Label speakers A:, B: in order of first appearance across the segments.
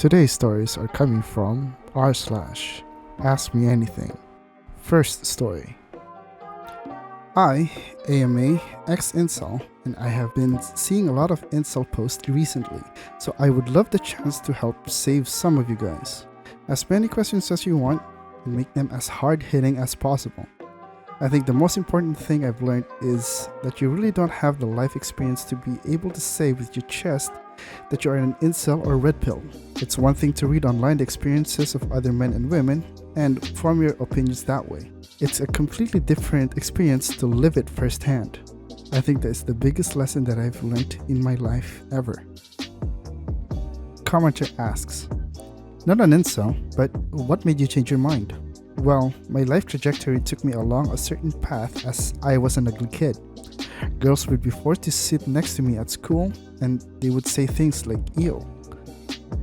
A: Today's stories are coming from r slash Ask Me Anything. First story. I, AMA, ex-incel, and I have been seeing a lot of incel posts recently, so I would love the chance to help save some of you guys. Ask many questions as you want, and make them as hard-hitting as possible. I think the most important thing I've learned is that you really don't have the life experience to be able to say with your chest that you are an incel or red pill. It's one thing to read online the experiences of other men and women and form your opinions that way. It's a completely different experience to live it firsthand. I think that is the biggest lesson that I've learned in my life ever. Commenter asks, not an incel, but what made you change your mind? Well, my life trajectory took me along a certain path as I was an ugly kid. Girls would be forced to sit next to me at school and they would say things like ew.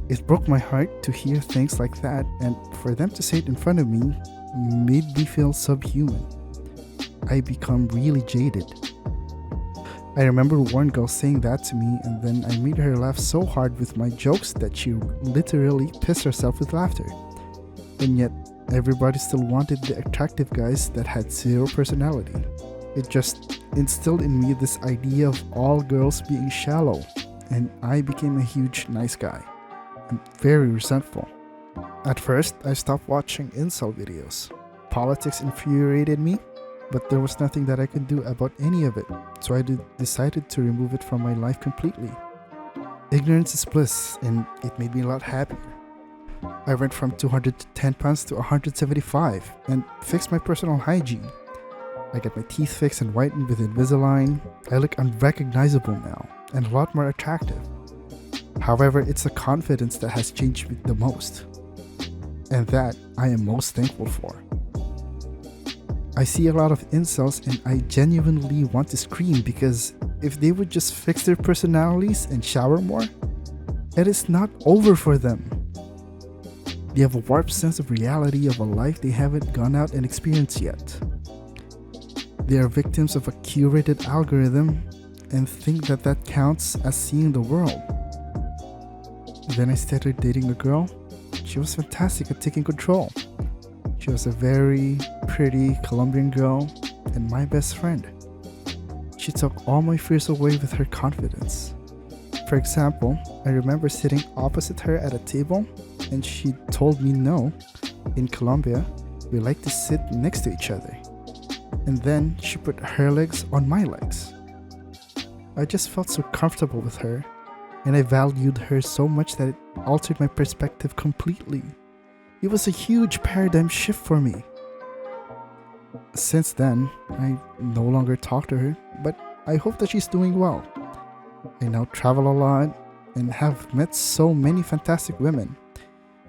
A: It broke my heart to hear things like that, and for them to say it in front of me made me feel subhuman. I become really jaded. I remember one girl saying that to me, and then I made her laugh so hard with my jokes that she literally pissed herself with laughter. And yet, everybody still wanted the attractive guys that had zero personality. It just instilled in me this idea of all girls being shallow, and I became a huge nice guy. I'm very resentful. At first, I stopped watching incel videos. Politics infuriated me, but there was nothing that I could do about any of it, so I decided to remove it from my life completely. Ignorance is bliss, and it made me a lot happier. I went from 210 pounds to 175 and fixed my personal hygiene. I got my teeth fixed and whitened with Invisalign. I look unrecognizable now and a lot more attractive. However, it's the confidence that has changed me the most, and that I am most thankful for. I see a lot of incels and I genuinely want to scream, because if they would just fix their personalities and shower more, it is not over for them. They have a warped sense of reality of a life they haven't gone out and experienced yet. They are victims of a curated algorithm and think that that counts as seeing the world. Then I started dating a girl. She was fantastic at taking control. She was a very pretty Colombian girl and my best friend. She took all my fears away with her confidence. For example, I remember sitting opposite her at a table and she told me no, in Colombia, we like to sit next to each other. And then she put her legs on my legs. I just felt so comfortable with her, and I valued her so much that it altered my perspective completely. It was a huge paradigm shift for me. Since then, I no longer talk to her, but I hope that she's doing well. I now travel a lot and have met so many fantastic women.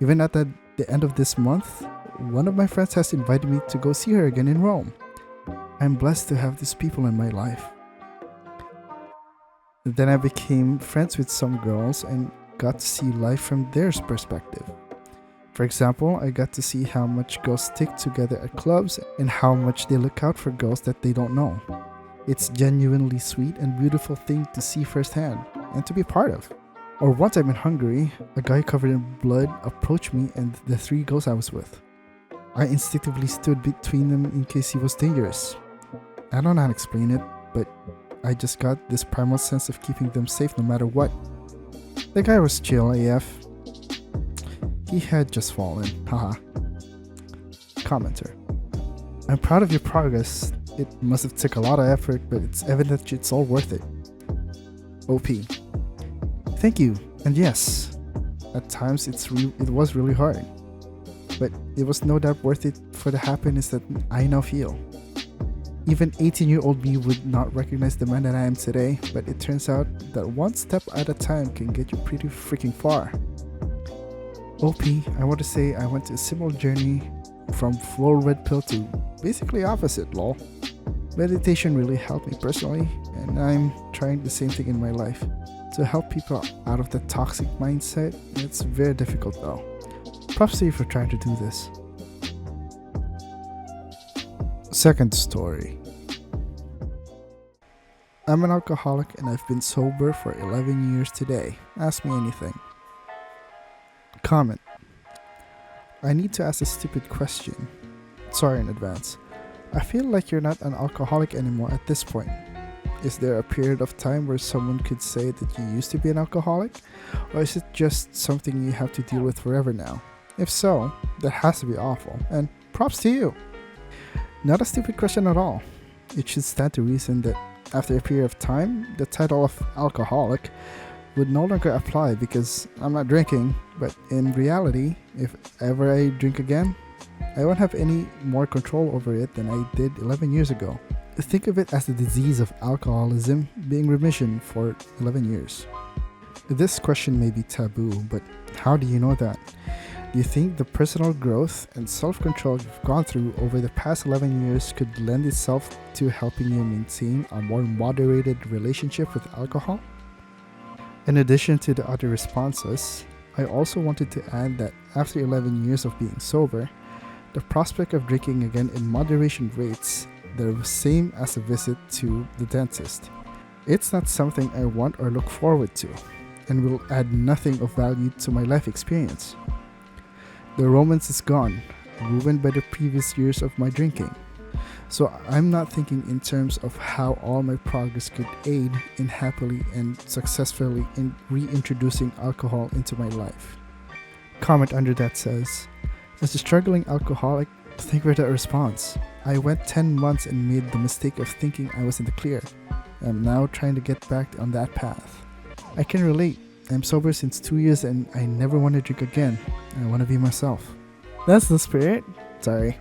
A: Even at the end of this month, one of my friends has invited me to go see her again in Rome. I'm blessed to have these people in my life. Then I became friends with some girls and got to see life from their perspective. For example, I got to see how much girls stick together at clubs and how much they look out for girls that they don't know. It's genuinely sweet and beautiful thing to see firsthand and to be part of. Or one time in Hungary, a guy covered in blood approached me and the 3 girls I was with. I instinctively stood between them in case he was dangerous. I don't know how to explain it, but I just got this primal sense of keeping them safe no matter what. The guy was chill AF. He had just fallen, haha. Commenter. I'm proud of your progress. It must have took a lot of effort, but it's evident that it's all worth it. OP. Thank you, and yes, at times it was really hard, but it was no doubt worth it for the happiness that I now feel. Even 18-year-old me would not recognize the man that I am today, but it turns out that one step at a time can get you pretty freaking far. OP, I want to say I went to a similar journey from full red pill to basically opposite, lol. Meditation really helped me personally, and I'm trying the same thing in my life to help people out of the toxic mindset. It's very difficult though. Props to you for trying to do this. Second story. I'm an alcoholic and I've been sober for 11 years today. Ask me anything. Comment. I need to ask a stupid question. Sorry in advance. I feel like you're not an alcoholic anymore at this point. Is there a period of time where someone could say that you used to be an alcoholic? Or is it just something you have to deal with forever now? If so, that has to be awful, and props to you. Not a stupid question at all. It should stand to reason that after a period of time, the title of alcoholic would no longer apply because I'm not drinking, but in reality, if ever I drink again, I won't have any more control over it than I did 11 years ago. Think of it as the disease of alcoholism being remission for 11 years. This question may be taboo, but how do you know that? Do you think the personal growth and self-control you've gone through over the past 11 years could lend itself to helping you maintain a more moderated relationship with alcohol? In addition to the other responses, I also wanted to add that after 11 years of being sober, the prospect of drinking again in moderation rates the same as a visit to the dentist. It's not something I want or look forward to, and will add nothing of value to my life experience. The romance is gone, ruined by the previous years of my drinking. So I'm not thinking in terms of how all my progress could aid in happily and successfully in reintroducing alcohol into my life. Comment under that says, as a struggling alcoholic, think of that response. I went 10 months and made the mistake of thinking I was in the clear. I'm now trying to get back on that path. I can relate. I'm sober since 2 years and I never want to drink again. I want to be myself. That's the spirit. Sorry.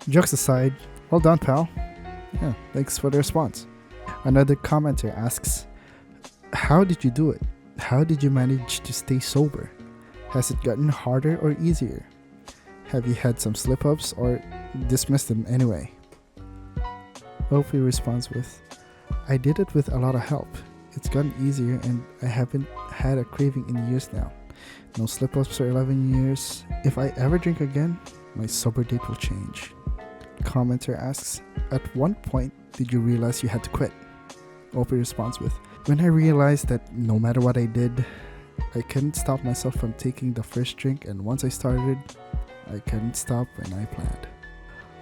A: Jokes aside, well done, pal. Yeah, thanks for the response. Another commenter asks, how did you do it? How did you manage to stay sober? Has it gotten harder or easier? Have you had some slip-ups or dismissed them anyway? Hopefully responds with, I did it with a lot of help. It's gotten easier and I haven't had a craving in years now. No slip-ups for 11 years. If I ever drink again, my sober date will change. Commenter asks, at what point did you realize you had to quit? Opie responds with, when I realized that no matter what I did, I couldn't stop myself from taking the first drink, and once I started, I couldn't stop when I planned.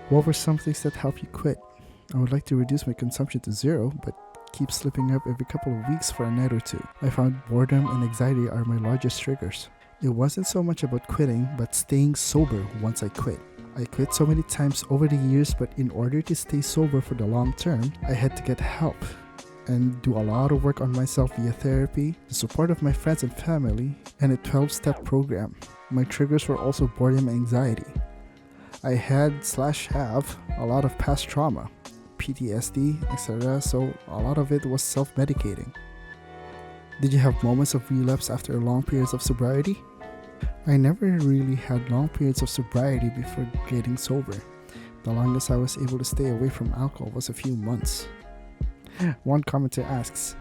A: What were some things that helped you quit? I would like to reduce my consumption to 0, but keep slipping up every couple of weeks for a night or two. I found boredom and anxiety are my largest triggers. It wasn't so much about quitting, but staying sober once I quit. I quit so many times over the years, but in order to stay sober for the long term, I had to get help and do a lot of work on myself via therapy, the support of my friends and family, and a 12-step program. My triggers were also boredom and anxiety. I had/have a lot of past trauma, PTSD, etc., so a lot of it was self-medicating. Did you have moments of relapse after long periods of sobriety? I never really had long periods of sobriety before getting sober. The longest I was able to stay away from alcohol was a few months. One commenter asks,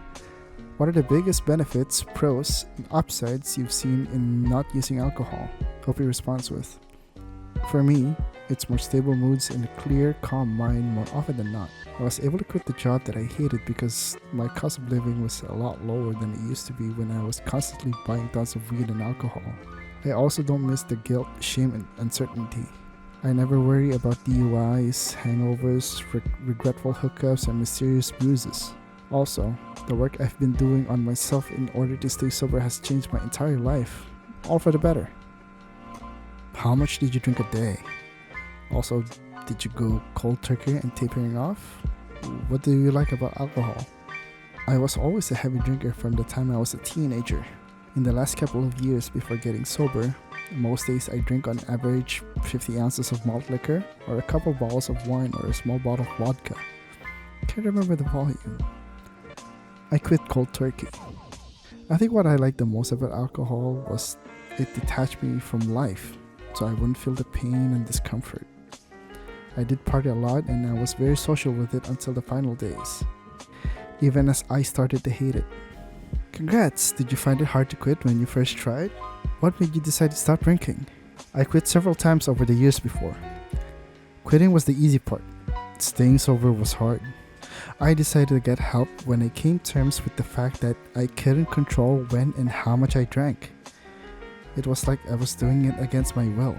A: what are the biggest benefits, pros, and upsides you've seen in not using alcohol? Hope he responds with, for me, it's more stable moods and a clear, calm mind more often than not. I was able to quit the job that I hated because my cost of living was a lot lower than it used to be when I was constantly buying tons of weed and alcohol. I also don't miss the guilt, shame, and uncertainty. I never worry about DUIs, hangovers, regretful hookups, and mysterious bruises. Also, the work I've been doing on myself in order to stay sober has changed my entire life, all for the better. How much did you drink a day? Also, did you go cold turkey and tapering off? What do you like about alcohol? I was always a heavy drinker from the time I was a teenager. In the last couple of years before getting sober, most days I drink on average 50 ounces of malt liquor or a couple bottles of wine or a small bottle of vodka. Can't remember the volume. I quit cold turkey. I think what I liked the most about alcohol was it detached me from life, so I wouldn't feel the pain and discomfort. I did party a lot and I was very social with it until the final days, even as I started to hate it. Congrats! Did you find it hard to quit when you first tried? What made you decide to stop drinking? I quit several times over the years before. Quitting was the easy part. Staying sober was hard. I decided to get help when I came to terms with the fact that I couldn't control when and how much I drank. It was like I was doing it against my will.